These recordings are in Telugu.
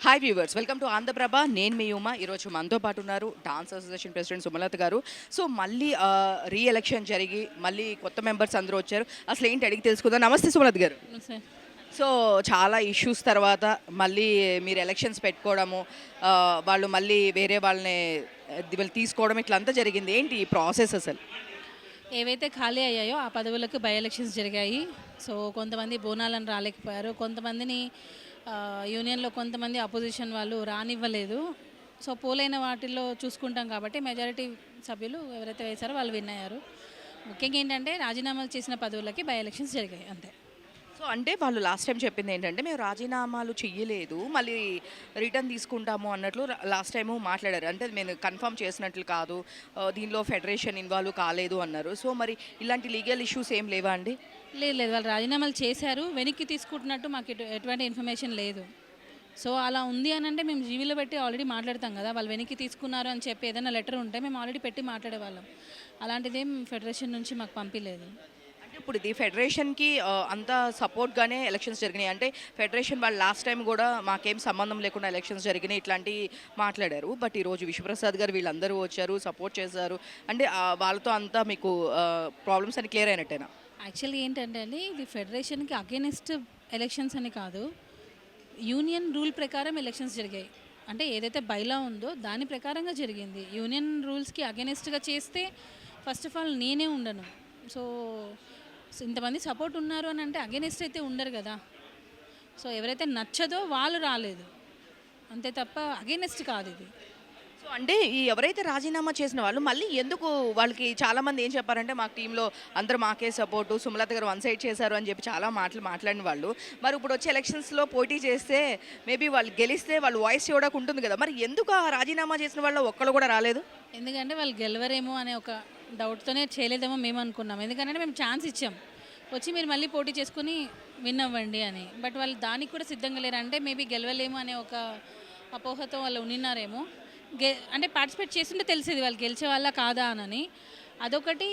Hi viewers, welcome to Andhra Prabha. నేను మీ ఉమా. ఈరోజు మనతో పాటు ఉన్నారు డాన్స్ అసోసియేషన్ ప్రెసిడెంట్ సుమలత గారు. సో మళ్ళీ రీ ఎలక్షన్ జరిగి మళ్ళీ కొత్త మెంబర్స్ అందరూ వచ్చారు. అసలు ఏంటి అడిగి తెలుసుకుందాం. నమస్తే సుమలత గారు. సో చాలా ఇష్యూస్ తర్వాత మళ్ళీ మీరు ఎలక్షన్స్ పెట్టుకోవడము, వాళ్ళు మళ్ళీ వేరే వాళ్ళని వీళ్ళు తీసుకోవడం ఇట్లా అంతా జరిగింది. ఏంటి ఈ ప్రాసెస్ అసలు? ఏవైతే ఖాళీ అయ్యాయో ఆ పదవులకు బై ఎలక్షన్స్ జరిగాయి. సో కొంతమంది బోనాలను రాలేకపోయారు, కొంతమందిని యూనియన్లో కొంతమంది అపోజిషన్ వాళ్ళు రానివ్వలేదు. సో పోలైన వాటిల్లో చూసుకుంటాం కాబట్టి మెజారిటీ సభ్యులు ఎవరైతే వేశారో వాళ్ళు విన్ అయ్యారు. ముఖ్యంగా ఏంటంటే రాజీనామాలు చేసిన పదవులకి బై ఎలక్షన్స్ జరిగాయి అంతే. సో అంటే వాళ్ళు లాస్ట్ టైం చెప్పింది ఏంటంటే మేము రాజీనామాలు చెయ్యలేదు, మళ్ళీ రిటర్న్ తీసుకుంటాము అన్నట్లు లాస్ట్ టైము మాట్లాడారు. అంటే మేము కన్ఫర్మ్ చేసినట్లు కాదు, దీనిలో ఫెడరేషన్ ఇన్వాల్వ్ కాలేదు అన్నారు. సో మరి ఇలాంటి లీగల్ ఇష్యూస్ ఏం లేవా అండి? లేదు, వాళ్ళు రాజీనామాలు చేశారు, వెనక్కి తీసుకుంటున్నట్టు మాకు ఎటువంటి ఇన్ఫర్మేషన్ లేదు. సో అలా ఉంది అని అంటే మేము జీవీలో పెట్టి ఆల్రెడీ మాట్లాడతాం కదా. వాళ్ళు వెనక్కి తీసుకున్నారు అని చెప్పి ఏదైనా లెటర్ ఉంటే మేము ఆల్రెడీ పెట్టి మాట్లాడేవాళ్ళం. అలాంటిదేం ఫెడరేషన్ నుంచి మాకు పంపించలేదు. ఇప్పుడు ఇది ఫెడరేషన్కి అంత సపోర్ట్గానే ఎలక్షన్స్ జరిగినాయి. అంటే ఫెడరేషన్ వాళ్ళు లాస్ట్ టైం కూడా మాకేం సంబంధం లేకుండా ఎలక్షన్స్ జరిగినాయి ఇట్లాంటివి మాట్లాడారు. బట్ ఈరోజు విశ్వప్రసాద్ గారు వీళ్ళందరూ వచ్చారు, సపోర్ట్ చేశారు. అంటే వాళ్ళతో అంతా మీకు ప్రాబ్లమ్స్ అని క్లియర్ అయినట్టేనా? యాక్చువల్లీ ఏంటంటే అండి, ఇది ఫెడరేషన్కి అగేనిస్ట్ ఎలక్షన్స్ అని కాదు, యూనియన్ రూల్ ప్రకారం ఎలక్షన్స్ జరిగాయి. అంటే ఏదైతే బైలా ఉందో దాని ప్రకారంగా జరిగింది. యూనియన్ రూల్స్కి అగేనిస్ట్గా చేస్తే ఫస్ట్ ఆఫ్ ఆల్ నేనే ఉండను. సో ఇంతమంది సపోర్ట్ ఉన్నారు అని అంటే అగేనిస్ట్ అయితే ఉండరు కదా. సో ఎవరైతే నచ్చదో వాళ్ళు రాలేదు అంతే తప్ప అగేనిస్ట్ కాదు ఇది. సో అంటే ఈ ఎవరైతే రాజీనామా చేసిన వాళ్ళు మళ్ళీ ఎందుకు, వాళ్ళకి చాలామంది ఏం చెప్పారంటే మా టీంలో అందరూ మాకే సపోర్టు, సుమలత గారు వన్ సైడ్ చేశారు అని చెప్పి చాలా మాట్లాడిన వాళ్ళు మరి ఇప్పుడు వచ్చే ఎలక్షన్స్లో పోటీ చేస్తే మేబీ వాళ్ళు గెలిస్తే వాళ్ళు వాయిస్ ఇవ్వడానికి ఉంటుంది కదా. మరి ఎందుకు ఆ రాజీనామా చేసిన వాళ్ళు ఒక్కళ్ళు కూడా రాలేదు? ఎందుకంటే వాళ్ళు గెలవరేమో అనే ఒక డౌట్తోనే చేయలేదేమో మేము అనుకున్నాం. ఎందుకంటే మేము ఛాన్స్ ఇచ్చాం, వచ్చి మీరు మళ్ళీ పోటీ చేసుకుని విన్ అవ్వండి అని. బట్ వాళ్ళు దానికి కూడా సిద్ధంగా లేరు. అంటే మేబీ గెలవలేము అనే ఒక అపోహతో వాళ్ళు ఉన్నారేమో. అంటే పార్టిసిపేట్ చేస్తుంటే తెలిసేది వాళ్ళు గెలిచే వాళ్ళ కాదా అని. అదొకటి.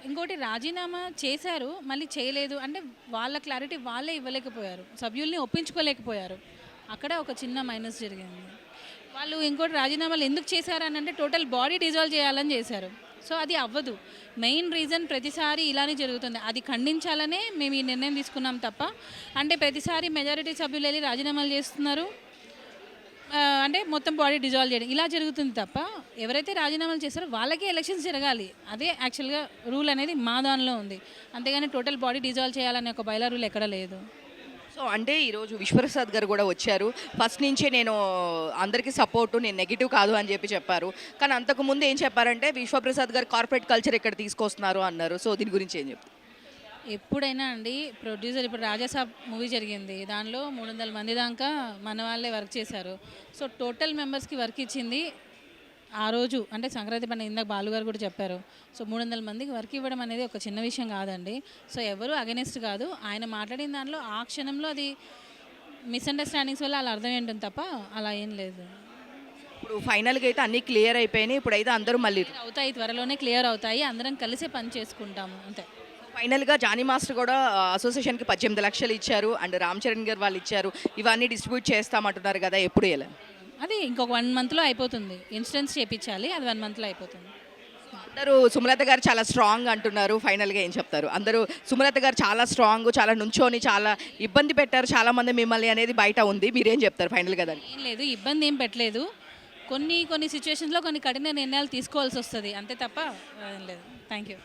ఇంకోటి రాజీనామా చేశారు మళ్ళీ చేయలేదు అంటే వాళ్ళ క్లారిటీ వాళ్ళే ఇవ్వలేకపోయారు, సభ్యుల్ని ఒప్పించుకోలేకపోయారు. అక్కడ ఒక చిన్న మైనస్ జరిగింది. వాళ్ళు ఇంకోటి రాజీనామాలు ఎందుకు చేశారని అంటే టోటల్ బాడీ డిజాల్వ్ చేయాలని చేశారు. సో అది అవ్వదు. మెయిన్ రీజన్ ప్రతిసారి ఇలానే జరుగుతుంది, అది ఖండించాలనే మేము ఈ నిర్ణయం తీసుకున్నాం తప్ప అంటే ప్రతిసారి మెజారిటీ సభ్యులు వెళ్ళి రాజీనామాలు చేస్తున్నారు అంటే మొత్తం బాడీ డిజాల్వ్ చేయడం ఇలా జరుగుతుంది తప్ప ఎవరైతే రాజీనామాలు చేస్తారో వాళ్ళకే ఎలక్షన్స్ జరగాలి. అదే యాక్చువల్గా రూల్ అనేది మా దానిలో ఉంది. అంతేగాని టోటల్ బాడీ డిజాల్వ్ చేయాలనే ఒక బైలా రూల్ ఎక్కడ లేదు. సో అంటే ఈరోజు విశ్వప్రసాద్ గారు కూడా వచ్చారు. ఫస్ట్ నుంచే నేను అందరికీ సపోర్టు, నేను నెగిటివ్ కాదు అని చెప్పారు. కానీ అంతకుముందు ఏం చెప్పారంటే విశ్వప్రసాద్ గారు కార్పొరేట్ కల్చర్ ఇక్కడ తీసుకొస్తున్నారు అన్నారు. సో దీని గురించి ఏం చెప్తారు? ఎప్పుడైనా అండి ప్రొడ్యూసర్, ఇప్పుడు రాజాసాబ్ మూవీ జరిగింది, దానిలో 300 మంది దాకా మన వాళ్ళే వర్క్ చేశారు. సో టోటల్ మెంబర్స్కి వర్క్ ఇచ్చింది ఆ రోజు అంటే సంక్రాంతి పండుగ. ఇందాక బాలుగారు కూడా చెప్పారు. సో 300 మందికి వర్క్ ఇవ్వడం అనేది ఒక చిన్న విషయం కాదండి. సో ఎవరు అగెనిస్ట్ కాదు. ఆయన మాట్లాడిన దానిలో ఆ క్షణంలో అది మిస్అండర్స్టాండింగ్స్ వల్ల అలా అర్థం ఏంటుంది తప్ప అలా ఏం లేదు. ఇప్పుడు ఫైనల్గా అయితే అన్నీ క్లియర్ అయిపోయినాయి. ఇప్పుడైతే అందరూ మళ్ళీ అవుతాయి, త్వరలోనే క్లియర్ అవుతాయి. అందరం కలిసే పని చేసుకుంటాము అంతే. ఫైనల్గా జానీ మాస్టర్ కూడా అసోసియేషన్కి 18 లక్షలు ఇచ్చారు అండ్ రామ్ చరణ్ గారు వాళ్ళు ఇచ్చారు. ఇవన్నీ డిస్ట్రిబ్యూట్ చేస్తామంటున్నారు కదా, ఎప్పుడు ఎలా? అది ఇంకొక 1 మంత్లో అయిపోతుంది. ఇన్సూరెన్స్ చేయించాలి, అది 1 మంత్లో అయిపోతుంది. అందరూ సుమలత గారు చాలా స్ట్రాంగ్ అంటున్నారు. ఫైనల్గా ఏం చెప్తారు? అందరూ సుమలత గారు చాలా స్ట్రాంగ్, చాలా నుంచోని చాలా ఇబ్బంది పెట్టారు చాలామంది మిమ్మల్ని అనేది బయట ఉంది. మీరేం చెప్తారు ఫైనల్గా? దాన్ని ఏం లేదు, ఇబ్బంది ఏం పెట్టలేదు. కొన్ని సిచ్యువేషన్స్లో కొన్ని కఠిన నిర్ణయాలు తీసుకోవాల్సి వస్తుంది అంతే తప్ప ఏం లేదు. Thank you.